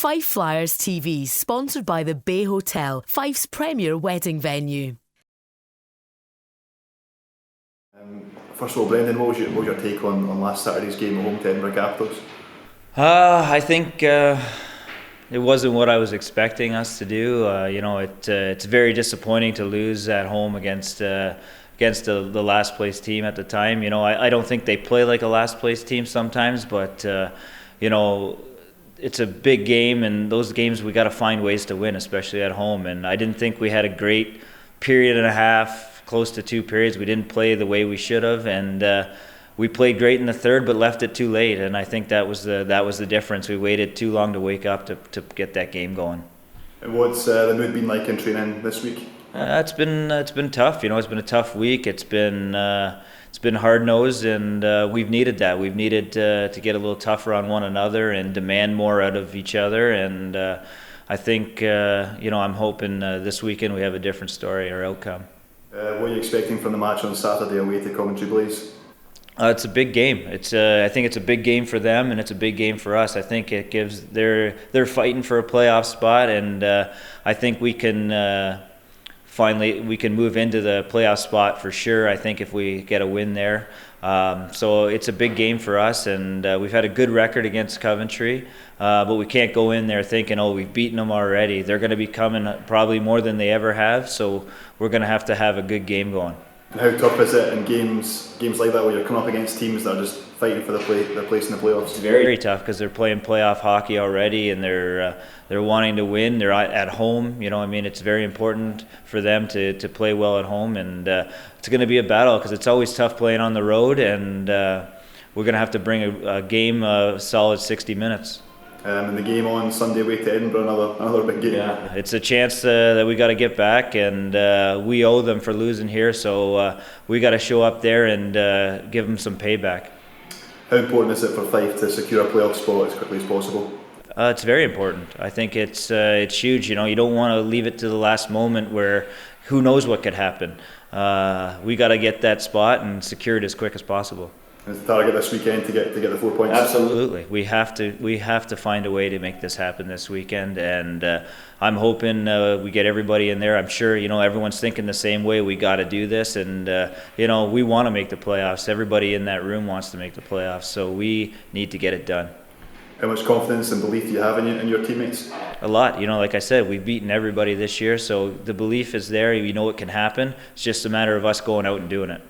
Fife Flyers TV, sponsored by the Bay Hotel, Fife's premier wedding venue. First of all, Brendan, what was your take on last Saturday's game at home to Edinburgh Capitals? I think it wasn't what I was expecting us to do. It's very disappointing to lose at home against the last place team at the time. I don't think they play like a last place team sometimes, but it's a big game, and those games we got to find ways to win, especially at home. And I didn't think we had a great period and a half, close to 2 periods. We didn't play the way we should have, and we played great in the third, but left it too late. And I think that was the difference. We waited too long to wake up to get that game going. And what's the mood been like in training this week? It's been tough. It's been a tough week. It's been hard-nosed, and we've needed that. We've needed to get a little tougher on one another and demand more out of each other. And I think I'm hoping this weekend we have a different story or outcome. What are you expecting from the match on Saturday away to Coventry Blaze? It's a big game. I think it's a big game for them, and it's a big game for us. I think it gives they're fighting for a playoff spot, and I think we can finally move into the playoff spot for sure. I think if we get a win there, so it's a big game for us, and we've had a good record against Coventry, but we can't go in there thinking, oh, we've beaten them already. They're going to be coming probably more than they ever have, so we're going to have a good game going. And how tough is it in games like that where you're coming up against teams that are just fighting for their place in the playoffs? It's very tough because they're playing playoff hockey already, and they're wanting to win. They're at home. It's very important for them to play well at home, and it's going to be a battle because it's always tough playing on the road, and we're going to have to bring a game a solid 60 minutes. And the game on Sunday away to Edinburgh, another big game. Yeah, it's a chance that we got to get back, and we owe them for losing here, so we got to show up there and give them some payback. How important is it for Fife to secure a playoff spot as quickly as possible? It's very important. I think it's huge. You don't want to leave it to the last moment where who knows what could happen. We got to get that spot and secure it as quick as possible. Is the target this weekend to get the 4 points? Absolutely, we have to find a way to make this happen this weekend, and I'm hoping we get everybody in there. I'm sure everyone's thinking the same way. We got to do this, and we want to make the playoffs. Everybody in that room wants to make the playoffs, so we need to get it done. How much confidence and belief do you have in your teammates? A lot. Like I said, we've beaten everybody this year, so the belief is there. We know it can happen. It's just a matter of us going out and doing it.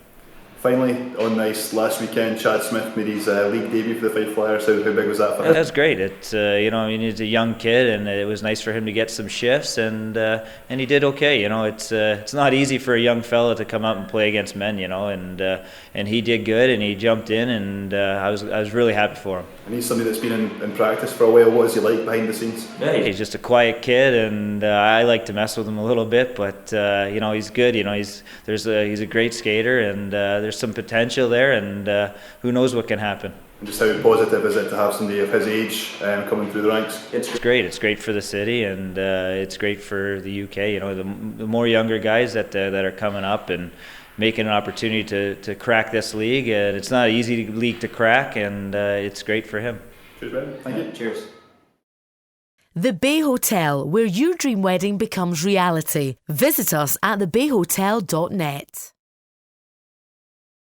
Finally, on the ice last weekend, Chad Smith made his league debut for the Fife Flyers. How big was that for him? That's great. It's he's a young kid, and it was nice for him to get some shifts, and he did okay. It's not easy for a young fella to come out and play against men, and he did good, and he jumped in, and I was really happy for him. And he's somebody that's been in practice for a while. What is he like behind the scenes? Yeah, he's just a quiet kid, and I like to mess with him a little bit, but he's good. He's a great skater, and there's some potential there, and who knows what can happen. And just how positive is it to have somebody of his age coming through the ranks? It's great. It's great for the city, and it's great for the UK. The more younger guys that are coming up and making an opportunity to crack this league, and it's not an easy league to crack, and it's great for him. Cheers, Ben. Thank you. Cheers. The Bay Hotel, where your dream wedding becomes reality. Visit us at thebayhotel.net.